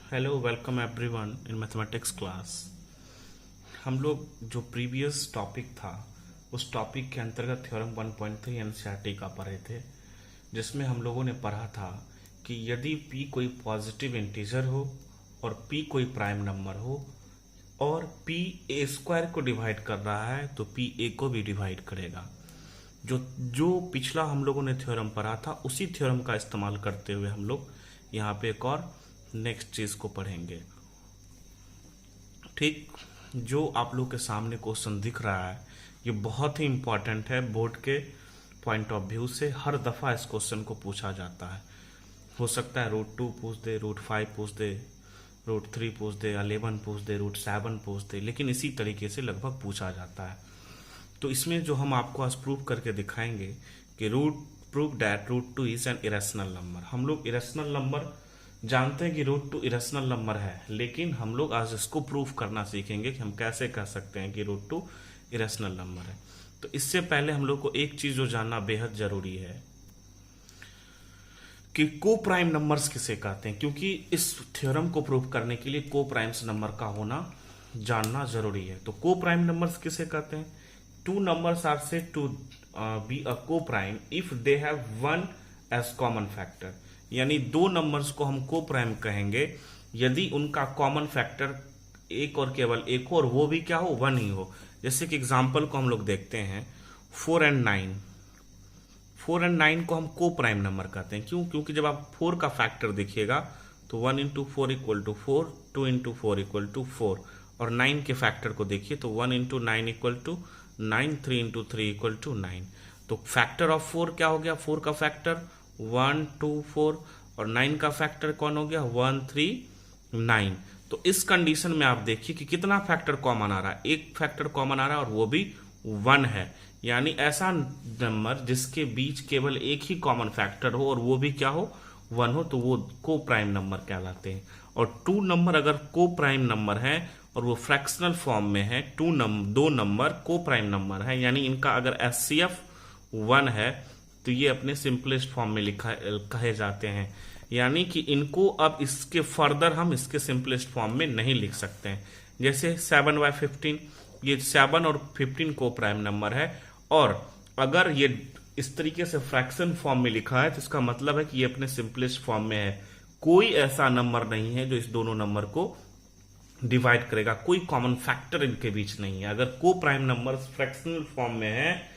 Hello welcome everyone in mathematics class. हम लोग जो प्रीवियस टॉपिक था उस टॉपिक के अंतर्गत थ्योरम 1.3 एनसीईआरटी का पढ़े थे, जिसमें हम लोगों ने पढ़ा था कि यदि p कोई पॉजिटिव इंटीजर हो और p कोई प्राइम नंबर हो और p a स्क्वायर को डिवाइड कर रहा है तो p a को भी डिवाइड करेगा। जो पिछला हम लोगों ने थ्योरम पढ़ा था उसी थ्योरम का इस्तेमाल करते हुए हम लोग यहाँ पे एक और नेक्स्ट चीज को पढ़ेंगे। ठीक, जो आप लोग के सामने क्वेश्चन दिख रहा है ये बहुत ही इंपॉर्टेंट है। बोर्ड के पॉइंट ऑफ व्यू से हर दफा इस क्वेश्चन को पूछा जाता है। हो सकता है √2 पूछ दे, √5 पूछ दे, √3 पूछ दे, 11 पूछ दे, √7 पूछ दे, लेकिन इसी तरीके से लगभग पूछा जाता है। तो इसमें जो हम आपको आज प्रूव करके दिखाएंगे कि prove that √2 is an irrational number. हम लोग इरेशनल नंबर जानते हैं कि √2 इरेशनल नंबर है, लेकिन हम लोग आज इसको प्रूव करना सीखेंगे कि हम कैसे कह सकते हैं कि √2 इरेशनल नंबर है। तो इससे पहले हम लोग को एक चीज जो जानना बेहद जरूरी है कि को प्राइम नंबर्स किसे कहते हैं, क्योंकि इस थ्योरम को प्रूव करने के लिए को प्राइम्स नंबर का होना जानना जरूरी है। तो को प्राइम नंबर्स किसे कहते हैं? Two numbers are said to be a coprime if they have one as common factor. यानी दो नंबर्स को हम को प्राइम कहेंगे यदि उनका कॉमन फैक्टर एक और केवल एक हो और वो भी क्या हो, वन ही हो। जैसे कि एग्जांपल को हम लोग देखते हैं 4 और 9। 4 और 9 को हम को प्राइम नंबर कहते हैं। क्यों? क्योंकि जब आप 4 का फैक्टर देखिएगा तो 1 × 4 = 4, 2 × 4 = 4, और 9 के फैक्टर को देखिए तो 1 × 9 = 9, 3 × 3 = 9। तो फैक्टर ऑफ 4 क्या हो गया? 4 का फैक्टर 1, 2, 4, और 9 का फैक्टर कौन हो गया? 1, 3, 9। तो इस कंडीशन में आप देखिए कि कितना फैक्टर कॉमन आ रहा है। एक फैक्टर कॉमन आ रहा है और वो भी 1 है। यानी ऐसा नंबर जिसके बीच केवल एक ही कॉमन फैक्टर हो और वो भी क्या हो, 1 हो, तो वो को प्राइम नंबर कहलाते हैं। और 2 नंबर अगर को प्राइम नंबर है और वो फ्रैक्शनल फॉर्म में है, दो नंबर को प्राइम नंबर है, यानी इनका अगर एचसीएफ 1 है तो ये अपने सिंपलेस्ट फॉर्म में कहे जाते हैं। यानी कि इनको अब इसके फर्दर हम इसके सिंपलेस्ट फॉर्म में नहीं लिख सकते हैं। जैसे 7/15, ये 7 और 15 को प्राइम नंबर है, और अगर ये इस तरीके से फ्रैक्शन फॉर्म में लिखा है तो इसका मतलब है कि ये अपने सिंपलेस्ट फॉर्म में है। कोई ऐसा नंबर नहीं है जो इस दोनों नंबर को डिवाइड करेगा, कोई कॉमन फैक्टर इनके बीच नहीं है। अगर को प्राइम नंबर फ्रैक्शनल फॉर्म में है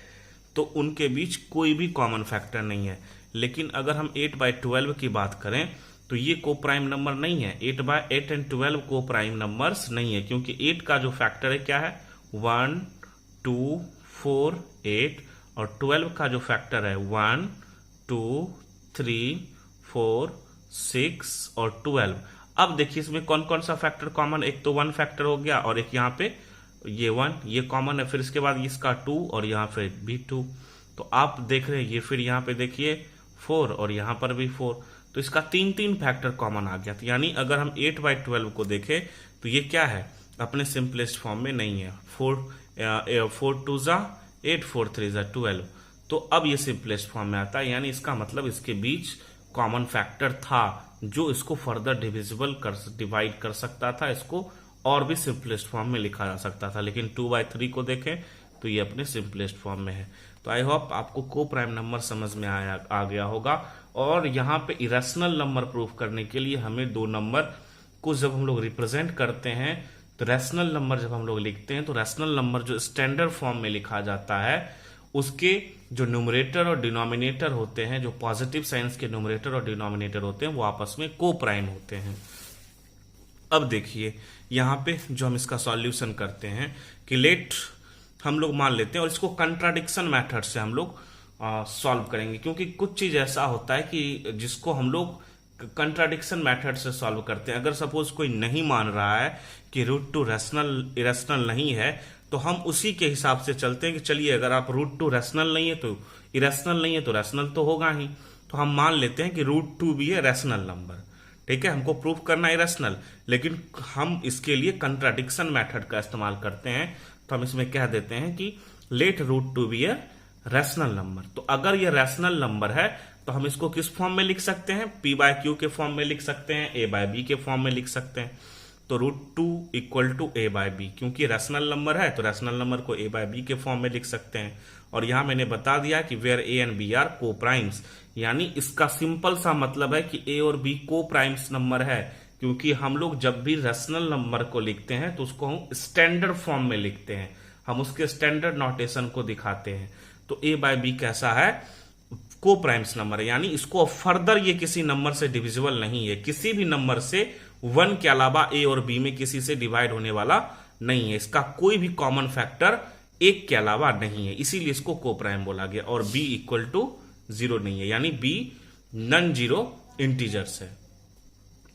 तो उनके बीच कोई भी कॉमन फैक्टर नहीं है। लेकिन अगर हम 8/12 की बात करें तो ये को प्राइम नंबर नहीं है। 8/8 और 12 को प्राइम नंबर्स नहीं है, क्योंकि 8 का जो फैक्टर है क्या है? 1, 2, 4, 8, और 12 का जो फैक्टर है 1, 2, 3, 4, 6 और 12। अब देखिए इसमें कौन कौन सा फैक्टर कॉमन? एक तो 1 फैक्टर हो गया और एक यहाँ पे ये 1, ये कॉमन है। फिर इसके बाद इसका 2 और यहाँ पे भी 2। तो आप देख रहे हैं ये, फिर यहाँ पे देखिए 4 और यहाँ पर भी 4। तो इसका 3 फैक्टर कॉमन आ गया। तो यानी अगर हम 8/12 को देखें तो ये क्या है? अपने सिंपलेस्ट फॉर्म में नहीं है। 4 2 ज़ा 8, 4 3 ज़ा 12। तो अब ये सिंपलेस्ट फॉर्म में आता है, यानी इसका मतलब इसके बीच कॉमन फैक्टर था जो इसको फर्दर डिवाइड कर सकता था, इसको और भी सिंपलेस्ट फॉर्म में लिखा जा सकता था। लेकिन 2/3 को देखें तो ये अपने सिंपलेस्ट फॉर्म में है। तो आई होप आपको को प्राइम नंबर समझ में आ गया होगा। और यहाँ पे इरेशनल नंबर प्रूफ करने के लिए हमें दो नंबर को जब हम लोग रिप्रेजेंट करते हैं तो रैशनल नंबर जब हम लोग लिखते हैं तो रैशनल नंबर जो स्टैंडर्ड फॉर्म में लिखा जाता है उसके जो न्यूमरेटर और डिनोमिनेटर होते हैं, जो पॉजिटिव साइंस के न्यूमरेटर और डिनोमिनेटर होते हैं, वो आपस में को प्राइम होते हैं। अब देखिए यहाँ पे जो हम इसका सॉल्यूशन करते हैं कि लेट हम लोग मान लेते हैं और इसको कंट्राडिक्शन मेथड से हम लोग सॉल्व करेंगे, क्योंकि कुछ चीज ऐसा होता है कि जिसको हम लोग कंट्राडिक्शन मेथड से सॉल्व करते हैं। अगर सपोज कोई नहीं मान रहा है कि √2 इरेशनल नहीं है तो हम उसी के हिसाब से चलते हैं कि चलिए अगर आप √2 रैशनल नहीं है तो इरेशनल नहीं है तो रैशनल तो होगा ही। तो हम मान लेते हैं कि √2 भी है रैशनल नंबर। ठीक है, हमको प्रूफ करना है इरेशनल, लेकिन हम इसके लिए कंट्राडिक्शन मेथड का इस्तेमाल करते हैं। तो हम इसमें कह देते हैं कि let √2 be a rational number. तो अगर ये रैशनल नंबर है तो हम इसको किस फॉर्म में लिख सकते हैं, P बाय Q के फॉर्म में लिख सकते हैं, A बाय B के फॉर्म में लिख सकते हैं। तो √2 equal to A by B, क्योंकि रैशनल नंबर है तो रैशनल नंबर को A बाय B के फॉर्म में लिख सकते हैं। और यहां मैंने बता दिया कि where A and B are coprimes, यानी इसका सिंपल सा मतलब है कि A और B को प्राइम्स नंबर है, क्योंकि हम लोग जब भी रैशनल नंबर को लिखते हैं तो उसको हम स्टैंडर्ड फॉर्म में लिखते हैं, हम उसके स्टैंडर्ड नोटेशन को दिखाते हैं। तो A बाय B कैसा है, को प्राइम्स नंबर है, यानी इसको फर्दर ये किसी नंबर से डिविजिबल नहीं है, किसी भी नंबर से 1 के अलावा A और B में किसी से डिवाइड होने वाला नहीं है, इसका कोई भी कॉमन फैक्टर 1 के अलावा नहीं है, इसीलिए इसको को प्राइम बोला गया। और B इक्वल टू 0 नहीं है, यानी B नॉन जीरो इंटीजर्स है।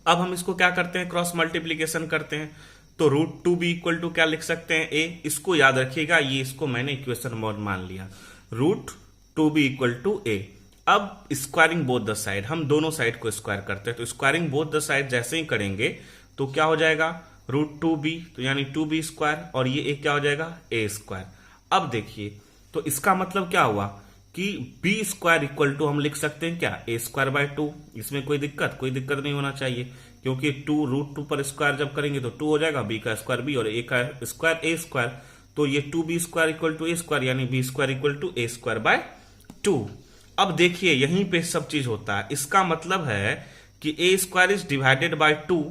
अब हम इसको क्या करते हैं, क्रॉस मल्टीप्लीकेशन करते हैं। तो √2B इक्वल टू क्या लिख सकते हैं, A। इसको याद रखिएगा, ये इसको मैंने इक्वेशन मोड मान लिया, √2B इक्वल टू A। अब स्क्वायरिंग बोथ द साइड, हम दोनों साइड को स्क्वायर करते हैं। तो स्क्वायरिंग बोथ द साइड जैसे ही करेंगे तो क्या हो जाएगा, √2B, तो यानी 2B स्क्वायर, और ये एक क्या हो जाएगा, A स्क्वायर। अब देखिए, तो इसका मतलब क्या हुआ कि B स्क्वायर इक्वल टू हम लिख सकते हैं क्या, A स्क्वायर बाय 2। इसमें कोई दिक्कत नहीं होना चाहिए, क्योंकि 2 √2 पर स्क्वायर जब करेंगे तो 2 हो जाएगा, B का स्क्वायर B और A का स्क्वायर A स्क्वायर। तो ये 2B square equal to A square, यानी B square equal to A square by 2। अब देखिए यहीं पे सब चीज होता है, इसका मतलब है कि A square is divided by 2,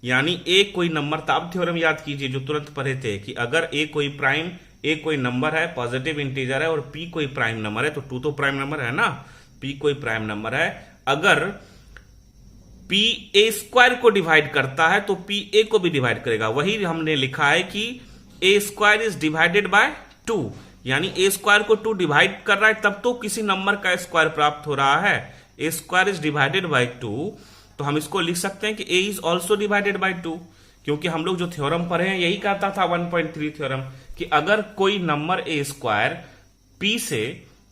यानी A कोई नंबर था। अब थ्योरम याद कीजिए जो तुरंत पढ़े थे कि अगर A कोई नंबर है, पॉजिटिव इंटीजर है, और P कोई प्राइम नंबर है, तो 2 तो प्राइम नंबर है ना, P कोई प्राइम नंबर है। अगर P A स्क्वायर को डिवाइड करता है तो P A को भी डिवाइड करेगा। वही हमने लिखा है कि A square is divided by 2, यानी A स्क्वायर को 2 डिवाइड कर रहा है तब तो किसी नंबर का स्क्वायर प्राप्त हो रहा है। A square is divided by 2, तो हम इसको लिख सकते हैं कि A is also divided by 2, क्योंकि हम लोग जो थ्योरम पढ़े हैं यही कहता था 1.3 थ्योरम कि अगर कोई नंबर A स्क्वायर P से,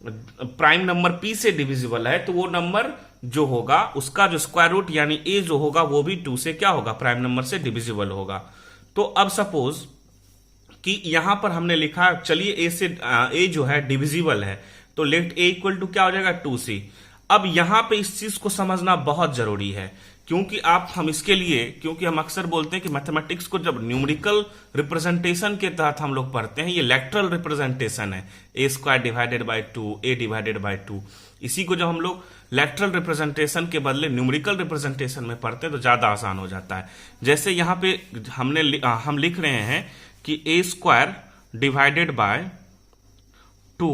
प्राइम नंबर P से डिविजिबल है, तो वो नंबर जो होगा उसका जो स्क्वायर रूट यानी A जो होगा वो भी 2 से क्या होगा, प्राइम नंबर से डिविजिबल होगा। तो अब सपोज कि यहां पर हमने लिखा, चलिए A जो है डिविजिबल है, तो लेट A इक्वल टू क्या हो जाएगा, 2C। अब यहां पे इस चीज को समझना बहुत जरूरी है, क्योंकि क्योंकि हम अक्सर बोलते हैं कि मैथमेटिक्स को जब न्यूमेरिकल रिप्रेजेंटेशन के तहत हम लोग पढ़ते हैं, ये लेटरल रिप्रेजेंटेशन है, A square divided by 2, A divided by 2। इसी को जब हम लोग लेटरल रिप्रेजेंटेशन के बदले न्यूमेरिकल रिप्रेजेंटेशन में पढ़ते हैं तो ज्यादा आसान हो जाता है। जैसे यहां पे हम लिख रहे हैं कि A स्क्वायर डिवाइडेड बाय 2,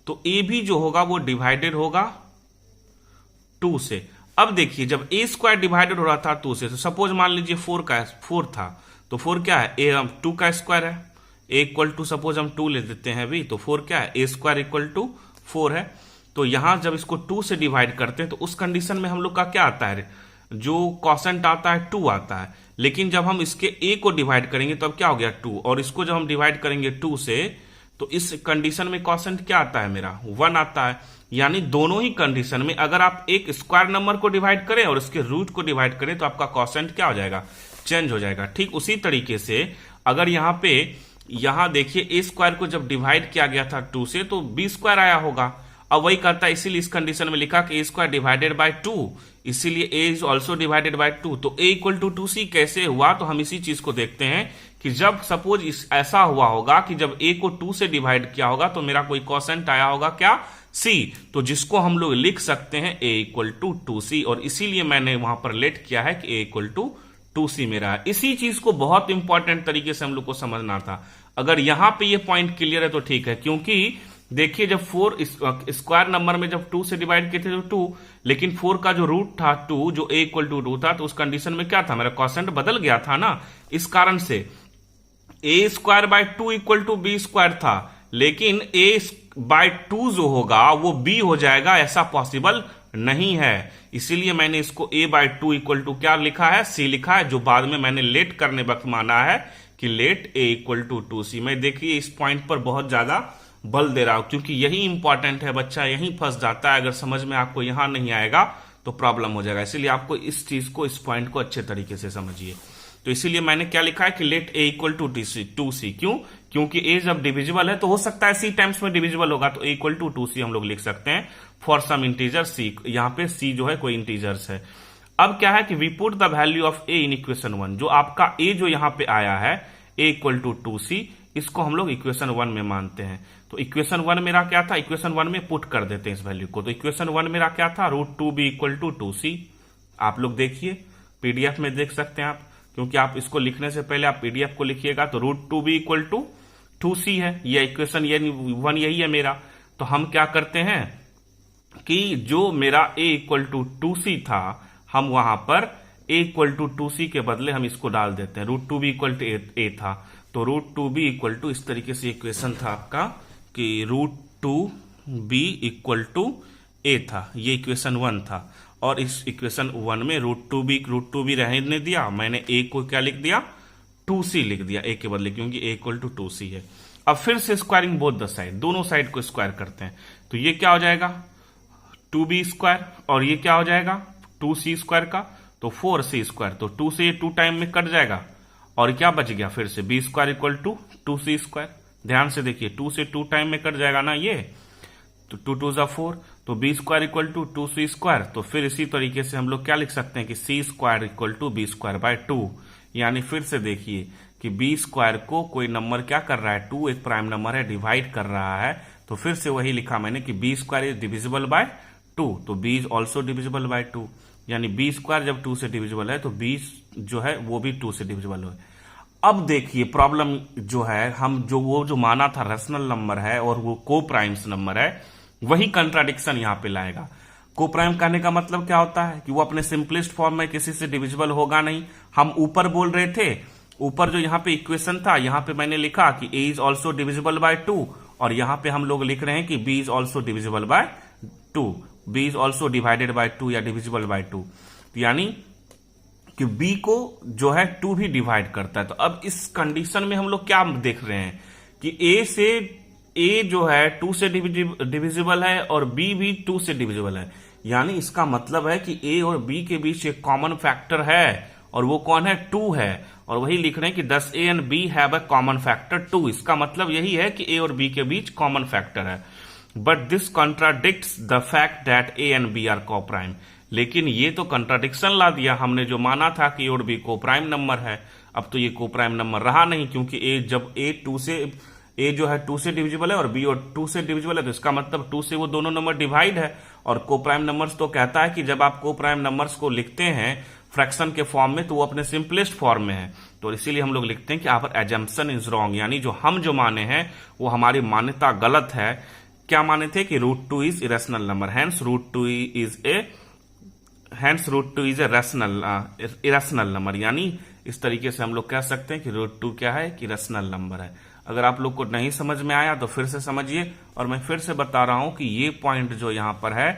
तो A भी जो होगा वो डिवाइडेड होगा 2 से। अब देखिए जब A स्क्वायर डिवाइडेड हो रहा था 2 से, तो सपोज मान लीजिए 4 था, तो 4 क्या है, A 2 का स्क्वायर है, A इक्वल टू सपोज हम 2 ले देते हैं भी, तो 4 क्या है, A स्क्वायर इक्वल टू 4 है। तो यहां जब इसको 2 से डिवाइड करते हैं तो उस कंडीशन में हम लोग का क्या आता है, जो कॉसेंट आता है 2 आता है। लेकिन जब हम इसके A को डिवाइड करेंगे तो अब क्या हो गया 2, और इसको जब हम डिवाइड करेंगे 2 से, तो इस कंडीशन में कॉसेंट क्या आता है मेरा, 1 आता है। यानी दोनों ही कंडीशन में अगर आप एक स्क्वायर नंबर को डिवाइड करें और उसके रूट को डिवाइड करें तो आपका कॉसेंट क्या हो जाएगा, चेंज हो जाएगा। ठीक उसी तरीके से अगर यहां देखिए A स्क्वायर को जब डिवाइड किया गया था 2 से, तो B स्क्वायर आया होगा। अब वही करता है, इसीलिए इस कंडीशन में लिखा कि A स्क्वायर डिवाइडेड बाय 2, इसीलिए A is also divided by 2। तो A इक्वल टू 2C कैसे हुआ, तो हम इसी चीज को देखते हैं कि जब सपोज ऐसा हुआ होगा कि जब A को 2 से डिवाइड किया होगा तो मेरा कोई कॉसेंट आया होगा क्या, C, तो जिसको हम लोग लिख सकते हैं A इक्वल टू 2C, और इसीलिए मैंने वहां पर लेट किया है कि A इक्वल टू 2C मेरा है। इसी चीज को बहुत इंपॉर्टेंट तरीके से हम लोग को समझना था। अगर यहां पे ये पॉइंट क्लियर है तो ठीक है, क्योंकि देखिए जब 4 स्क्वायर नंबर में जब 2 से डिवाइड किए थे तो 2, लेकिन 4 का जो रूट था 2, जो A इक्वल टू 2 था, तो उस कंडीशन में क्या था, मेरा कॉसेंट बदल गया था ना। इस कारण से A square by 2 equal to B square था, लेकिन A बाय 2 जो होगा वो B हो जाएगा, ऐसा पॉसिबल नहीं है। इसीलिए मैंने इसको A बाय 2 इक्वल टू क्या लिखा है, C लिखा है, जो बाद में मैंने लेट करने वक्त माना है कि late A equal to 2C। मैं देखिए इस पॉइंट पर बहुत ज्यादा बल दे रहा हूं, क्योंकि यही इंपॉर्टेंट है, बच्चा यहीं फंस जाता है। अगर समझ में आपको यहां नहीं आएगा तो प्रॉब्लम हो जाएगा, इसीलिए आपको इस चीज को, इस पॉइंट को अच्छे तरीके से समझिए। तो इसीलिए मैंने क्या लिखा है कि late A equal to 2C। क्यों, क्योंकि ए जब डिविजिबल है तो हो सकता है सी टाइम्स में डिविजिबल होगा, तो ए इक्वल टू 2c हम लोग लिख सकते हैं फॉर सम इंटीजर सी। यहाँ पे सी जो है कोई इंटीजर्स है। अब क्या है कि we put the value of a in equation 1, जो आपका ए जो यहाँ पे आया है ए इक्वल टू 2c, इसको हम लोग इक्वेशन 1 में मानते हैं। तो इक्वेशन 1 मेरा क्या था, इक्वेशन 1 में पुट कर देते हैं इस वैल्यू को। तो इक्वेशन 1 मेरा क्या था, √2b इक्वल टू 2c। आप लोग देखिए पीडीएफ में देख सकते हैं आप, क्योंकि आप इसको लिखने से पहले आप पीडीएफ को लिखिएगा। तो √2b इक्वल टू 2c है, ये इक्वेशन 1 यही है मेरा। तो हम क्या करते हैं कि जो मेरा a इक्वल टू 2c था, हम वहां पर a इक्वल टू 2c के बदले हम इसको डाल देते हैं। √2b इक्वल टू a था, तो √2b इक्वल टू इस तरीके से इक्वेशन था आपका कि √2b इक्वल टू a था, ये इक्वेशन 1 था। और इस इक्वेशन 1 में √2b रहने दिया, मैंने a को क्या लिख दिया, 2c लिख दिया a के बदले, क्योंकि a इक्वल टू 2c है। अब फिर से स्क्वायरिंग बोथ द साइड, दोनों साइड को स्क्वायर करते हैं। तो ये क्या हो जाएगा 2b स्क्वायर, और ये क्या हो जाएगा 2c स्क्वायर का, तो 4c स्क्वायर। तो 2 से 2 टाइम में कट जाएगा, और क्या बच गया फिर से b square equal to 2c square. ध्यान से देखिए 2 से 2 टाइम में कट जाएगा ना ये, तो 2 2 जा 4, तो b square equal to 2c square. तो फिर इसी तरीके से हम लोग क्या लिख सकते हैं कि c square equal to b square by 2। यानी फिर से देखिए कि b स्क्वायर को कोई नंबर क्या कर रहा है, 2 एक प्राइम नंबर है, डिवाइड कर रहा है। तो फिर से वही लिखा मैंने कि b square is divisible by 2, तो b is also divisible by 2। यानी b स्क्वायर जब 2 से डिविजिबल है तो b जो है वो भी 2 से डिविजिबल है। अब देखिए प्रॉब्लम जो है, हम जो माना था रेशनल नंबर है और वो को प्राइम्स नंबर है, वही कंट्राडिक्शन यहाँ पे लाएगा। को प्राइम कहने का मतलब क्या होता है कि वो अपने सिंपलेस्ट फॉर्म में किसी से डिविजिबल होगा नहीं। हम ऊपर बोल रहे थे, ऊपर जो यहाँ पे इक्वेशन था, यहाँ पे मैंने लिखा कि a is also divisible by 2, और यहाँ पे हम लोग लिख रहे हैं कि b is also divisible by 2, b is also divided by 2 या डिविजिबल बाय 2। यानी कि b को जो है 2 भी डिवाइड करता है। तो अब इस कंडीशन में हम लोग क्या देख रहे हैं कि a जो है 2 से डिविजिबल है और b भी 2 से डिविजिबल है। यानी इसका मतलब है कि a और b के बीच एक कॉमन फैक्टर है, और वो कौन है, 2 है। और वही लिख रहे हैं कि thus a and b have a common factor 2। इसका मतलब यही है कि a और b के बीच कॉमन फैक्टर है। But this contradicts the fact that a and b are coprime. लेकिन ये तो कंट्राडिक्शन ला दिया, हमने जो माना था कि a और b कोप्राइम नंबर है, अब तो ये कोप्राइम नंबर रहा नहीं, क्योंकि a जो है 2 से डिविजिबल है और b और 2 से डिविजिबल है, तो इसका मतलब 2 से वो दोनों नंबर डिवाइड है। और कोप्राइम नंबर्स तो कहता है कि जब आप कोप्राइम नंबर्स को लिखते हैं फ्रैक्शन के फॉर्म में, तो वो अपने सिंपलेस्ट फॉर्म में है। तो इसीलिए हम लोग लिखते हैं कि आवर एजम्पशन इज रॉन्ग, यानी हम जो माने हैं वो हमारी मान्यता गलत है। क्या माने थे कि √2 is irrational number, hence √2 is a irrational number. यानी इस तरीके से हम लोग कह सकते हैं कि √2 क्या है, कि रैशनल नंबर है। अगर आप लोग को नहीं समझ में आया तो फिर से समझिए, और मैं फिर से बता रहा हूं कि ये पॉइंट जो यहां पर है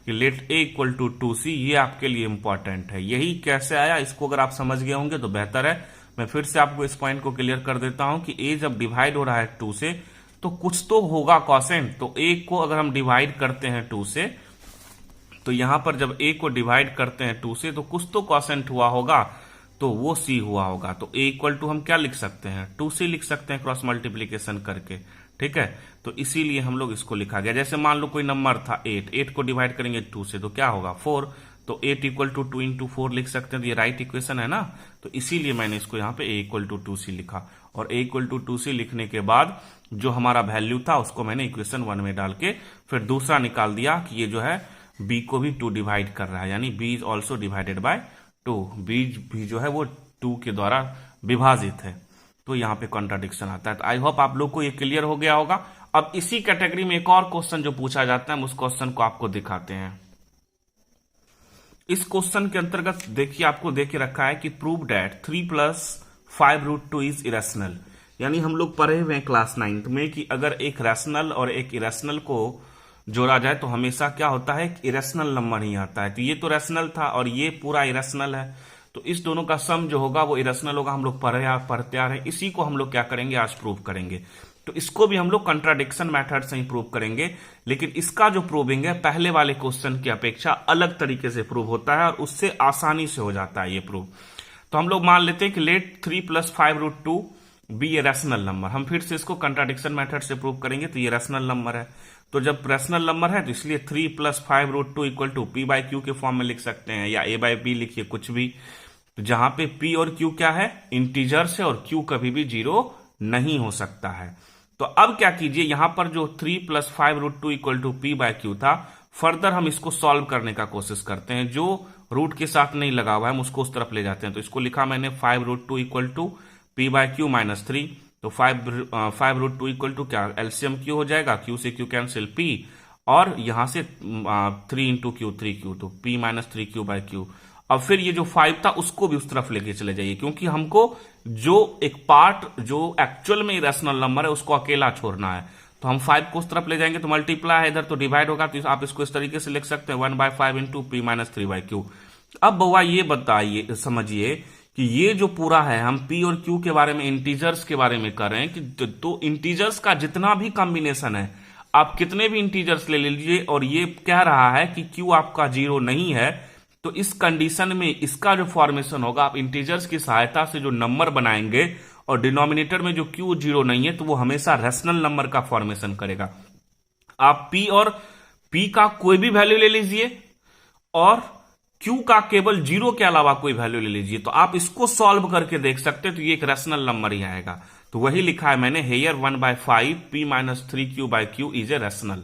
कि late a equal to 2c, ये आपके लिए इंपॉर्टेंट है। यही कैसे आया, इसको अगर आप समझ गए होंगे तो बेहतर है। मैं फिर से आपको इस पॉइंट को क्लियर कर देता हूं कि a जब डिवाइड हो रहा है 2 से, तो कुछ तो होगा कॉसेंट। तो a को अगर हम डिवाइड करते हैं 2 से, तो यहां पर जब a को डिवाइड करते हैं 2 से, तो कुछ तो कॉसेंट हुआ होगा, तो वो c हुआ होगा। तो a इक्वल टू हम क्या लिख सकते हैं, 2c लिख सकते हैं क्रॉस मल्टीप्लीकेशन करके। ठीक है, तो इसीलिए हम लोग इसको लिखा गया। जैसे मान लो कोई नंबर था 8 को डिवाइड करेंगे 2 से तो क्या होगा 4, तो 8 इक्वल टू 2 इंटू 4 लिख सकते हैं। तो ये राइट इक्वेशन है ना, तो इसीलिए मैंने इसको यहाँ पे a इक्वल टू 2c लिखा। और a इक्वल टू 2c लिखने के बाद जो हमारा वैल्यू था उसको मैंने इक्वेशन 1 में डाल के फिर दूसरा निकाल दिया कि ये जो है b को भी 2 डिवाइड कर रहा है, यानी b is also divided by 2। b भी जो है वो 2 के द्वारा विभाजित है, तो यहाँ पे कॉन्ट्राडिक्शन आता है। तो आई होप आप लोग को ये क्लियर हो गया होगा। अब इसी कैटेगरी में एक और क्वेश्चन जो पूछा जाता है, हम उस क्वेश्चन को आपको दिखाते हैं। इस क्वेश्चन के अंतर्गत देखिए, आपको देख के रखा है कि प्रूव दैट 3 + 5√2 इज इरेशनल। यानी हम लोग पढ़े हुए हैं क्लास 9th में कि अगर एक रैशनल और एक इरेशनल को जोड़ा जाए तो हमेशा क्या होता है, इरेशनल नंबर ही आता है। तो ये तो रैशनल था और ये पूरा इरेशनल है, तो इस दोनों का सम जो होगा वो इरेशनल होगा। हम लोग पढ़ते आ रहे हैं, इसी को हम लोग क्या करेंगे, आज प्रूव करेंगे। तो इसको भी हम लोग कंट्राडिक्शन मेथड से ही प्रूव करेंगे, लेकिन इसका जो प्रूविंग है पहले वाले क्वेश्चन की अपेक्षा अलग तरीके से प्रूव होता है और उससे आसानी से हो जाता है ये प्रूव। तो हम लोग मान लेते हैं कि let 3 + 5√2 be a rational number. हम फिर से इसको कंट्राडिक्शन मेथड से प्रूव करेंगे, तो ये रैशनल नंबर है। तो जब रैशनल नंबर है तो इसलिए 3 + 5√2 equal to p by q के फॉर्म में लिख सकते हैं, या ए बाई बी लिखिए, कुछ भी। तो जहां पे पी और क्यू क्या है, इंटीजर्स है, और क्यू कभी भी 0 नहीं हो सकता है। तो अब क्या कीजिए, यहां पर जो 3 + 5√2 equal to p by q था, फर्दर हम इसको सॉल्व करने का कोशिश करते हैं। जो रूट के साथ नहीं लगा हुआ है हम उसको उस तरफ ले जाते हैं। तो इसको लिखा मैंने 5√2 equal to p by q minus 3। तो 5√2 इक्वल टू क्या, एलसीएम क्यू हो जाएगा, क्यू से क्यू कैंसिल पी, और यहां से 3 इंटू क्यू 3q, तो p minus 3q by q. अब फिर ये जो 5 था उसको भी उस तरफ लेके चले जाइए, क्योंकि हमको जो एक पार्ट जो एक्चुअल में इरेशनल नंबर है उसको अकेला छोड़ना है। तो हम 5 को उस तरफ ले जाएंगे तो मल्टीप्लाई है इधर, तो डिवाइड होगा। तो आप इसको इस तरीके से लिख सकते हैं 1/5 into P minus 3 by q. अब बउआ ये बताइए, समझिए कि ये जो पूरा है, हम p और q के बारे में, इंटीजर्स के बारे में कर रहे हैं कि तो इंटीजर्स का जितना भी कॉम्बिनेशन है, आप कितने भी इंटीजर्स ले लीजिए, और ये कह रहा है कि q आपका 0 नहीं है, तो इस कंडीशन में इसका जो फॉर्मेशन होगा, आप इंटीजर्स की सहायता से जो नंबर बनाएंगे और डिनोमिनेटर में जो q 0 नहीं है, तो वो हमेशा रैशनल नंबर का फॉर्मेशन करेगा। आप p और p का कोई भी वैल्यू ले लीजिए और q का केवल 0 के अलावा कोई वैल्यू ले लीजिए, तो आप इसको सॉल्व करके देख सकते हैं, तो ये एक रैशनल नंबर ही आएगा। तो वही लिखा है मैंने, here 1/5 p minus 3q by q is a rational.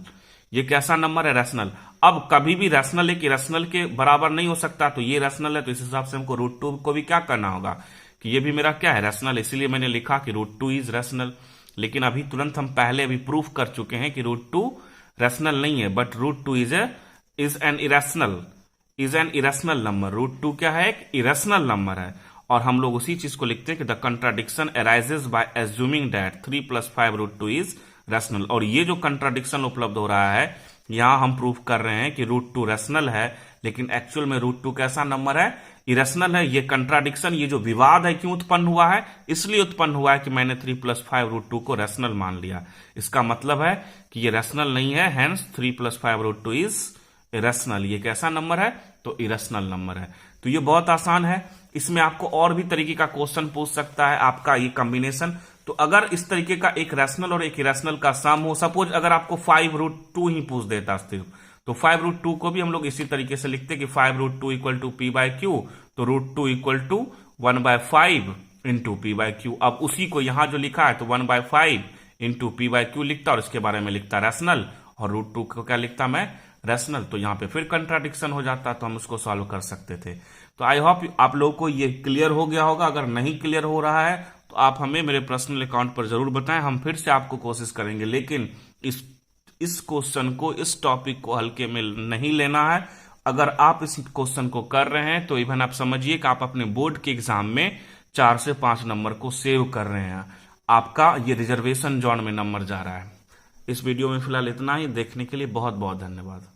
ये कैसा नंबर है, रैशनल। अब कभी भी रैशनल एक इरेशनल के बराबर नहीं हो सकता, तो ये रैशनल है, तो इस हिसाब से हमको √2 को भी क्या करना होगा कि ये भी मेरा क्या है, रैशनल। इसीलिए मैंने लिखा कि √2 इज रैशनल। लेकिन अभी तुरंत हम पहले अभी प्रूफ कर चुके हैं कि √2 रैशनल नहीं है, but √2 is an irrational number. √2 क्या है, एक इरेशनल नंबर है। और हम लोग उसी चीज को लिखते हैं कि the contradiction arises by assuming that 3 + 5√2 is rational. और ये जो कंट्राडिक्शन उपलब्ध हो रहा है, यहां हम प्रूफ कर रहे हैं कि √2 रैशनल है, लेकिन एक्चुअल में √2 कैसा नंबर है, इरेशनल है। ये कंट्राडिक्शन, ये जो विवाद है, क्यों उत्पन्न हुआ है, इसलिए उत्पन्न हुआ है कि मैंने 3 + 5√2 को रैशनल मान लिया। इसका मतलब है कि ये रैशनल नहीं है, हेंस 3 + 5√2 इज इरेशनल। ये कैसा नंबर है, तो इरेशनल नंबर है। तो ये बहुत आसान है, इसमें आपको और भी तरीके का क्वेश्चन पूछ सकता है आपका ये कॉम्बिनेशन। तो अगर इस तरीके का एक रैशनल और एक इरेशनल का सम हो, सपोज अगर आपको 5√2 ही पूछ देता सिर्फ, तो 5√2 को भी हम लोग इसी तरीके से लिखते कि 5√2 equal to p by q, तो √2 equal to 1/5 into p by q. अब उसी को यहां जो लिखा है, तो 1/5 इंटू पी बाई क्यू लिखता और इसके बारे में लिखता रैशनल, और √2 को क्या लिखता मैं, रैशनल। तो यहां पे फिर कंट्राडिक्शन हो जाता, तो हम उसको सॉल्व कर सकते थे। तो आई होप आप लोगों को ये क्लियर हो गया होगा। अगर नहीं क्लियर हो रहा है तो आप हमें मेरे पर्सनल अकाउंट पर जरूर बताएं, हम फिर से आपको कोशिश करेंगे। लेकिन इस क्वेश्चन को, इस टॉपिक को हल्के में नहीं लेना है। अगर आप इस क्वेश्चन को कर रहे हैं तो इवन आप समझिए कि आप अपने बोर्ड के एग्जाम में 4 से 5 नंबर को सेव कर रहे हैं। आपका ये रिजर्वेशन जोन में नंबर जा रहा है। इस वीडियो में फिलहाल इतना ही। देखने के लिए बहुत बहुत धन्यवाद।